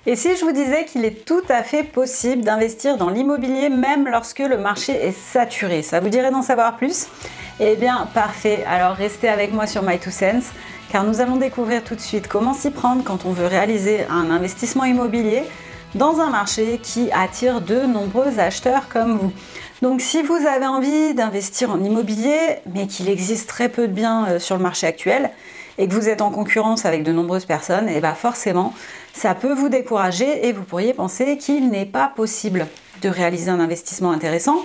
Et si je vous disais qu'il est tout à fait possible d'investir dans l'immobilier même lorsque le marché est saturé, ça vous dirait d'en savoir plus? Eh bien, parfait. Alors restez avec moi sur My2Cents, car nous allons découvrir tout de suite comment s'y prendre quand on veut réaliser un investissement immobilier dans un marché qui attire de nombreux acheteurs comme vous. Donc si vous avez envie d'investir en immobilier, mais qu'il existe très peu de biens sur le marché actuel, et que vous êtes en concurrence avec de nombreuses personnes, et bien forcément, ça peut vous décourager et vous pourriez penser qu'il n'est pas possible de réaliser un investissement intéressant.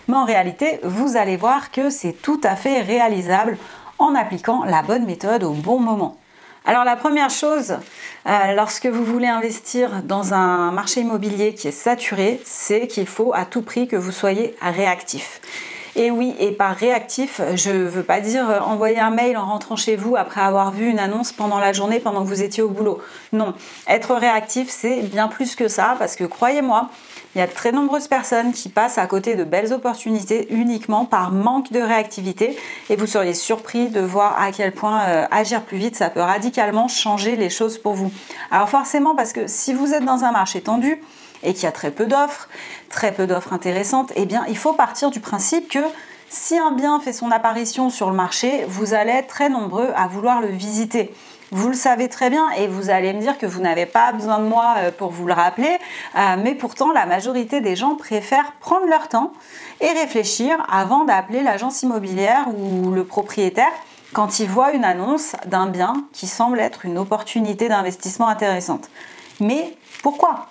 Mais en réalité, vous allez voir que c'est tout à fait réalisable en appliquant la bonne méthode au bon moment. Alors la première chose, lorsque vous voulez investir dans un marché immobilier qui est saturé, c'est qu'il faut à tout prix que vous soyez réactif. Et oui, et par réactif, je ne veux pas dire envoyer un mail en rentrant chez vous après avoir vu une annonce pendant la journée, pendant que vous étiez au boulot. Non, être réactif, c'est bien plus que ça, parce que croyez-moi, il y a de très nombreuses personnes qui passent à côté de belles opportunités uniquement par manque de réactivité, et vous seriez surpris de voir à quel point agir plus vite, ça peut radicalement changer les choses pour vous. Alors forcément, parce que si vous êtes dans un marché tendu, et qu'il y a très peu d'offres intéressantes, eh bien il faut partir du principe que si un bien fait son apparition sur le marché, vous allez être très nombreux à vouloir le visiter. Vous le savez très bien et vous allez me dire que vous n'avez pas besoin de moi pour vous le rappeler, mais pourtant la majorité des gens préfèrent prendre leur temps et réfléchir avant d'appeler l'agence immobilière ou le propriétaire quand ils voient une annonce d'un bien qui semble être une opportunité d'investissement intéressante. Mais pourquoi ?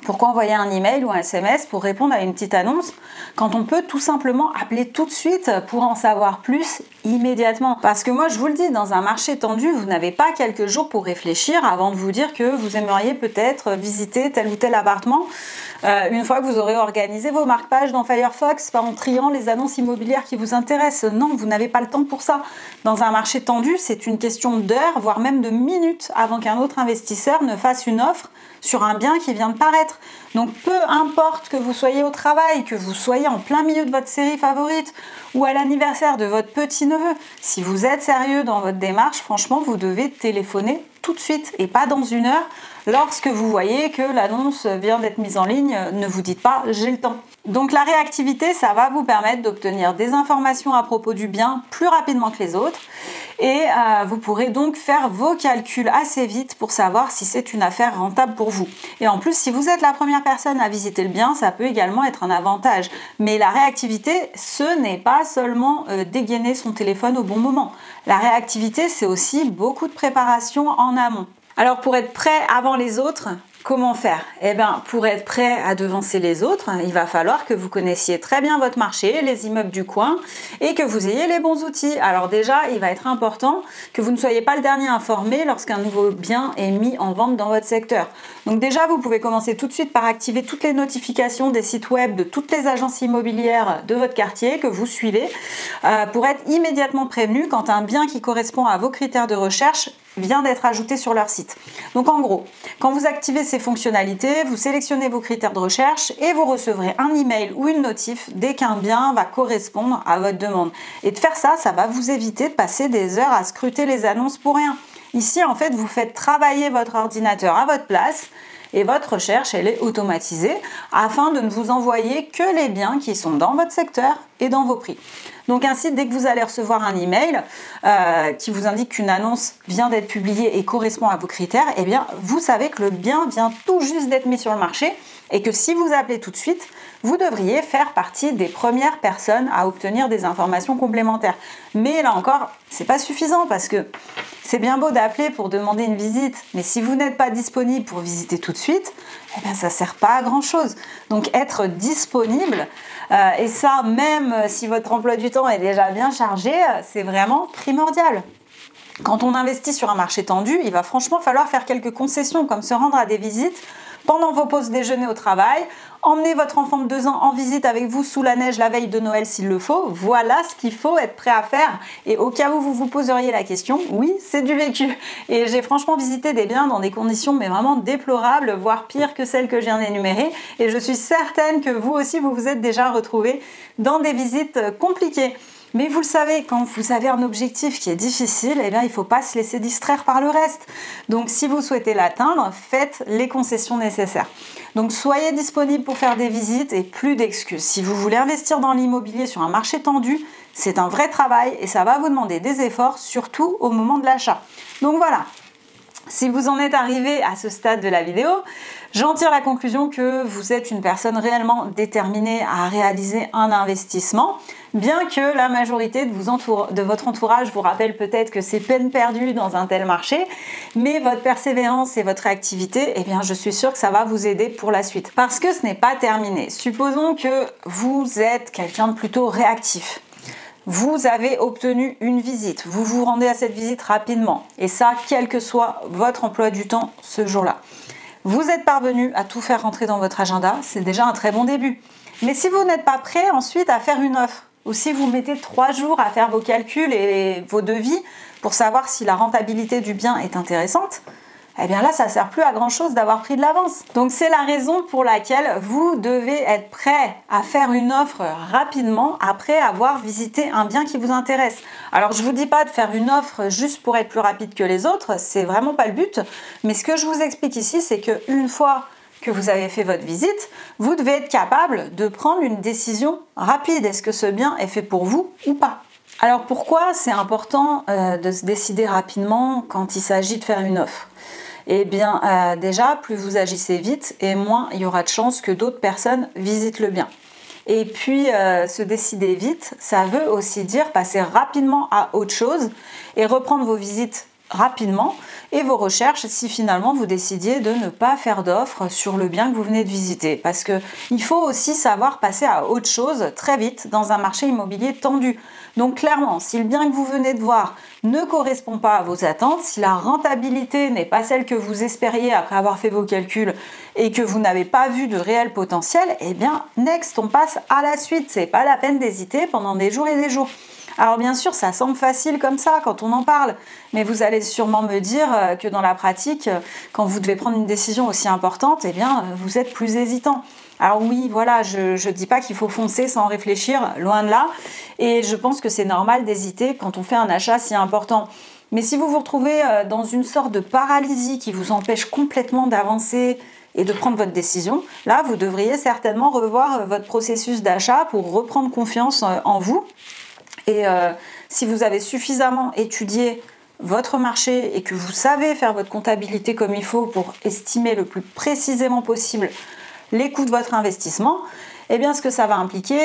Pourquoi envoyer un email ou un SMS pour répondre à une petite annonce quand on peut tout simplement appeler tout de suite pour en savoir plus immédiatement? Parce que moi je vous le dis, dans un marché tendu, vous n'avez pas quelques jours pour réfléchir avant de vous dire que vous aimeriez peut-être visiter tel ou tel appartement une fois que vous aurez organisé vos marque-pages dans Firefox en triant les annonces immobilières qui vous intéressent. Non, vous n'avez pas le temps pour ça. Dans un marché tendu, c'est une question d'heures, voire même de minutes avant qu'un autre investisseur ne fasse une offre sur un bien qui vient de paraître. Donc peu importe que vous soyez au travail, que vous soyez en plein milieu de votre série favorite ou à l'anniversaire de votre petit-neveu, si vous êtes sérieux dans votre démarche, franchement, vous devez téléphoner tout de suite et pas dans une heure. Lorsque vous voyez que l'annonce vient d'être mise en ligne, ne vous dites pas « j'ai le temps ». Donc la réactivité, ça va vous permettre d'obtenir des informations à propos du bien plus rapidement que les autres et vous pourrez donc faire vos calculs assez vite pour savoir si c'est une affaire rentable pour vous. Et en plus, si vous êtes la première personne à visiter le bien, ça peut également être un avantage. Mais la réactivité, ce n'est pas seulement dégainer son téléphone au bon moment. La réactivité, c'est aussi beaucoup de préparation en amont. Alors pour être prêt avant les autres, comment faire? Eh bien, pour être prêt à devancer les autres, il va falloir que vous connaissiez très bien votre marché, les immeubles du coin et que vous ayez les bons outils. Alors déjà, il va être important que vous ne soyez pas le dernier informé lorsqu'un nouveau bien est mis en vente dans votre secteur. Donc déjà, vous pouvez commencer tout de suite par activer toutes les notifications des sites web de toutes les agences immobilières de votre quartier que vous suivez pour être immédiatement prévenu quand un bien qui correspond à vos critères de recherche vient d'être ajouté sur leur site. Donc en gros, quand vous activez ces fonctionnalités, vous sélectionnez vos critères de recherche et vous recevrez un email ou une notif dès qu'un bien va correspondre à votre demande. Et de faire ça, ça va vous éviter de passer des heures à scruter les annonces pour rien. Ici, en fait, vous faites travailler votre ordinateur à votre place et votre recherche, elle est automatisée afin de ne vous envoyer que les biens qui sont dans votre secteur et dans vos prix. Donc ainsi, dès que vous allez recevoir un email qui vous indique qu'une annonce vient d'être publiée et correspond à vos critères, eh bien, vous savez que le bien vient tout juste d'être mis sur le marché et que si vous appelez tout de suite, vous devriez faire partie des premières personnes à obtenir des informations complémentaires. Mais là encore, c'est pas suffisant parce que c'est bien beau d'appeler pour demander une visite, mais si vous n'êtes pas disponible pour visiter tout de suite, eh bien, ça sert pas à grand chose. Donc être disponible, et ça même si votre emploi du temps est déjà bien chargé, c'est vraiment primordial. Quand on investit sur un marché tendu, il va franchement falloir faire quelques concessions, comme se rendre à des visites pendant vos pauses déjeuner au travail, emmener votre enfant de 2 ans en visite avec vous sous la neige la veille de Noël s'il le faut. Voilà ce qu'il faut être prêt à faire. Et au cas où vous vous poseriez la question, oui, c'est du vécu. Et j'ai franchement visité des biens dans des conditions mais vraiment déplorables, voire pires que celles que je viens d'énumérer. Et je suis certaine que vous aussi, vous vous êtes déjà retrouvés dans des visites compliquées. Mais vous le savez, quand vous avez un objectif qui est difficile, eh bien, il ne faut pas se laisser distraire par le reste. Donc si vous souhaitez l'atteindre, faites les concessions nécessaires. Donc soyez disponible pour faire des visites et plus d'excuses. Si vous voulez investir dans l'immobilier sur un marché tendu, c'est un vrai travail et ça va vous demander des efforts, surtout au moment de l'achat. Donc voilà. Si vous en êtes arrivé à ce stade de la vidéo, j'en tire la conclusion que vous êtes une personne réellement déterminée à réaliser un investissement, bien que la majorité de votre entourage vous rappelle peut-être que c'est peine perdue dans un tel marché, mais votre persévérance et votre réactivité, eh bien je suis sûre que ça va vous aider pour la suite. Parce que ce n'est pas terminé. Supposons que vous êtes quelqu'un de plutôt réactif. Vous avez obtenu une visite, vous vous rendez à cette visite rapidement, et ça, quel que soit votre emploi du temps ce jour-là. Vous êtes parvenu à tout faire rentrer dans votre agenda, c'est déjà un très bon début. Mais si vous n'êtes pas prêt ensuite à faire une offre, ou si vous mettez 3 jours à faire vos calculs et vos devis pour savoir si la rentabilité du bien est intéressante, eh bien là, ça ne sert plus à grand chose d'avoir pris de l'avance. Donc c'est la raison pour laquelle vous devez être prêt à faire une offre rapidement après avoir visité un bien qui vous intéresse. Alors je ne vous dis pas de faire une offre juste pour être plus rapide que les autres, c'est vraiment pas le but. Mais ce que je vous explique ici, c'est qu'une fois que vous avez fait votre visite, vous devez être capable de prendre une décision rapide. Est-ce que ce bien est fait pour vous ou pas ? Alors pourquoi c'est important de se décider rapidement quand il s'agit de faire une offre ? Eh bien, déjà, plus vous agissez vite et moins il y aura de chances que d'autres personnes visitent le bien. Et puis, se décider vite, ça veut aussi dire passer rapidement à autre chose et reprendre vos visites rapidement et vos recherches si finalement vous décidiez de ne pas faire d'offre sur le bien que vous venez de visiter. Parce qu'il faut aussi savoir passer à autre chose très vite dans un marché immobilier tendu. Donc clairement, si le bien que vous venez de voir ne correspond pas à vos attentes, si la rentabilité n'est pas celle que vous espériez après avoir fait vos calculs et que vous n'avez pas vu de réel potentiel, eh bien next, on passe à la suite. C'est pas la peine d'hésiter pendant des jours et des jours. Alors bien sûr, ça semble facile comme ça quand on en parle, mais vous allez sûrement me dire que dans la pratique, quand vous devez prendre une décision aussi importante, eh bien vous êtes plus hésitant. Alors oui, voilà, je dis pas qu'il faut foncer sans réfléchir, loin de là, et je pense que c'est normal d'hésiter quand on fait un achat si important. Mais si vous vous retrouvez dans une sorte de paralysie qui vous empêche complètement d'avancer et de prendre votre décision, là vous devriez certainement revoir votre processus d'achat pour reprendre confiance en vous. Et si vous avez suffisamment étudié votre marché et que vous savez faire votre comptabilité comme il faut pour estimer le plus précisément possible les coûts de votre investissement, eh bien ce que ça va impliquer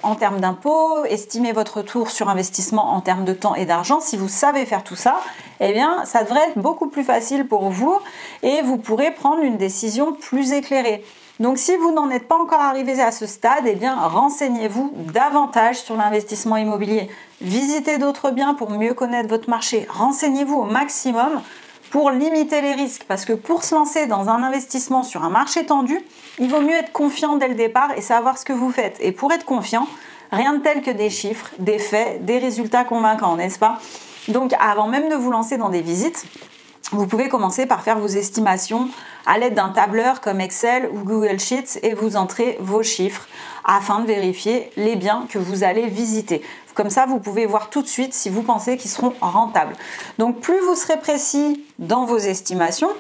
en termes d'impôts, estimer votre retour sur investissement en termes de temps et d'argent, si vous savez faire tout ça, eh bien ça devrait être beaucoup plus facile pour vous et vous pourrez prendre une décision plus éclairée. Donc si vous n'en êtes pas encore arrivé à ce stade, eh bien renseignez-vous davantage sur l'investissement immobilier. Visitez d'autres biens pour mieux connaître votre marché. Renseignez-vous au maximum pour limiter les risques. Parce que pour se lancer dans un investissement sur un marché tendu, il vaut mieux être confiant dès le départ et savoir ce que vous faites. Et pour être confiant, rien de tel que des chiffres, des faits, des résultats convaincants, n'est-ce pas ? Donc avant même de vous lancer dans des visites, vous pouvez commencer par faire vos estimations à l'aide d'un tableur comme Excel ou Google Sheets et vous entrez vos chiffres afin de vérifier les biens que vous allez visiter. Comme ça, vous pouvez voir tout de suite si vous pensez qu'ils seront rentables. Donc plus vous serez précis dans vos estimations,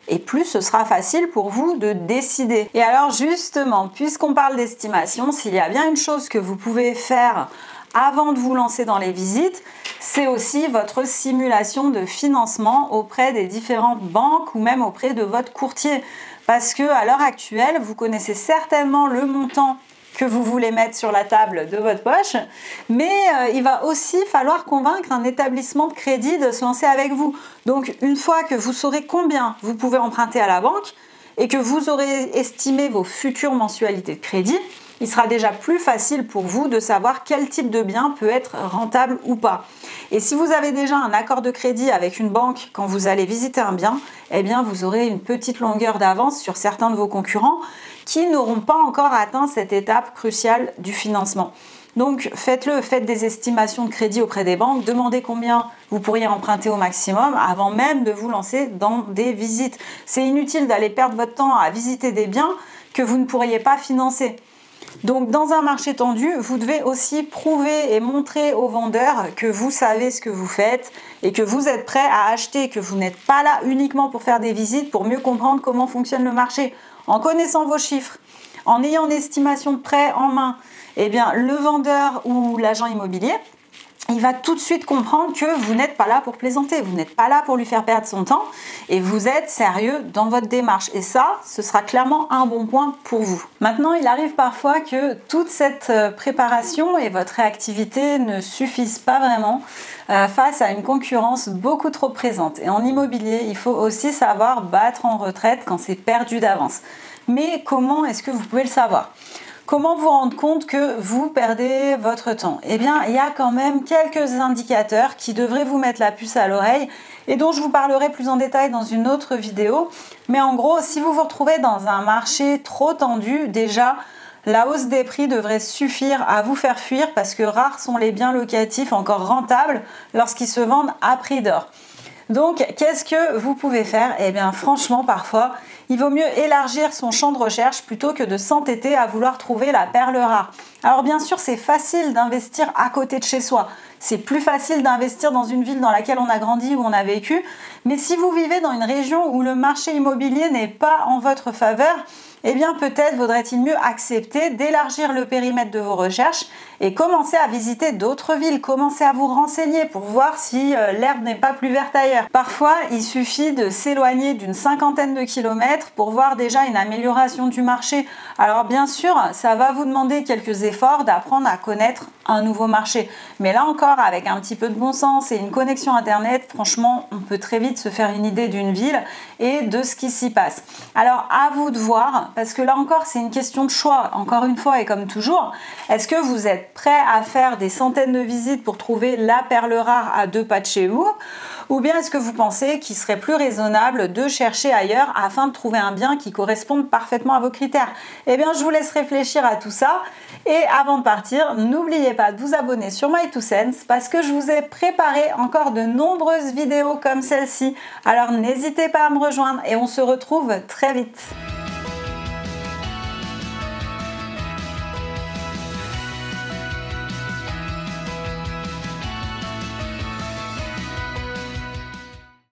et plus ce sera facile pour vous de décider. Et alors justement, puisqu'on parle d'estimation, s'il y a bien une chose que vous pouvez faire avant de vous lancer dans les visites, c'est aussi votre simulation de financement auprès des différentes banques ou même auprès de votre courtier. Parce qu'à l'heure actuelle, vous connaissez certainement le montant que vous voulez mettre sur la table de votre poche, mais il va aussi falloir convaincre un établissement de crédit de se lancer avec vous. Donc une fois que vous saurez combien vous pouvez emprunter à la banque et que vous aurez estimé vos futures mensualités de crédit, il sera déjà plus facile pour vous de savoir quel type de bien peut être rentable ou pas. Et si vous avez déjà un accord de crédit avec une banque quand vous allez visiter un bien, eh bien vous aurez une petite longueur d'avance sur certains de vos concurrents qui n'auront pas encore atteint cette étape cruciale du financement. Donc faites-le, faites des estimations de crédit auprès des banques, demandez combien vous pourriez emprunter au maximum avant même de vous lancer dans des visites. C'est inutile d'aller perdre votre temps à visiter des biens que vous ne pourriez pas financer. Donc dans un marché tendu, vous devez aussi prouver et montrer aux vendeurs que vous savez ce que vous faites et que vous êtes prêt à acheter, que vous n'êtes pas là uniquement pour faire des visites, pour mieux comprendre comment fonctionne le marché. En connaissant vos chiffres, en ayant une estimation de prêt en main, eh bien le vendeur ou l'agent immobilier, il va tout de suite comprendre que vous n'êtes pas là pour plaisanter, vous n'êtes pas là pour lui faire perdre son temps et vous êtes sérieux dans votre démarche. Et ça, ce sera clairement un bon point pour vous. Maintenant, il arrive parfois que toute cette préparation et votre réactivité ne suffisent pas vraiment face à une concurrence beaucoup trop présente. Et en immobilier, il faut aussi savoir battre en retraite quand c'est perdu d'avance. Mais comment est-ce que vous pouvez le savoir ? Comment vous rendre compte que vous perdez votre temps? Eh bien, il y a quand même quelques indicateurs qui devraient vous mettre la puce à l'oreille et dont je vous parlerai plus en détail dans une autre vidéo. Mais en gros, si vous vous retrouvez dans un marché trop tendu, déjà, la hausse des prix devrait suffire à vous faire fuir parce que rares sont les biens locatifs encore rentables lorsqu'ils se vendent à prix d'or. Donc, qu'est-ce que vous pouvez faire? Eh bien, franchement, parfois, il vaut mieux élargir son champ de recherche plutôt que de s'entêter à vouloir trouver la perle rare. Alors, bien sûr, c'est facile d'investir à côté de chez soi. C'est plus facile d'investir dans une ville dans laquelle on a grandi, où on a vécu. Mais si vous vivez dans une région où le marché immobilier n'est pas en votre faveur, eh bien peut-être vaudrait-il mieux accepter d'élargir le périmètre de vos recherches et commencer à visiter d'autres villes, commencer à vous renseigner pour voir si l'herbe n'est pas plus verte ailleurs. Parfois, il suffit de s'éloigner d'une 50aine de kilomètres pour voir déjà une amélioration du marché. Alors bien sûr, ça va vous demander quelques efforts d'apprendre à connaître un nouveau marché. Mais là encore, avec un petit peu de bon sens et une connexion internet, franchement, on peut très vite se faire une idée d'une ville et de ce qui s'y passe. Alors à vous de voir, parce que là encore, c'est une question de choix. Encore une fois, et comme toujours, est-ce que vous êtes prêt à faire des centaines de visites pour trouver la perle rare à 2 pas de chez vous? Ou bien est-ce que vous pensez qu'il serait plus raisonnable de chercher ailleurs afin de trouver un bien qui corresponde parfaitement à vos critères? Eh bien, je vous laisse réfléchir à tout ça. Et avant de partir, n'oubliez pas de vous abonner sur My2Cents parce que je vous ai préparé encore de nombreuses vidéos comme celle-ci. Alors n'hésitez pas à me rejoindre et on se retrouve très vite.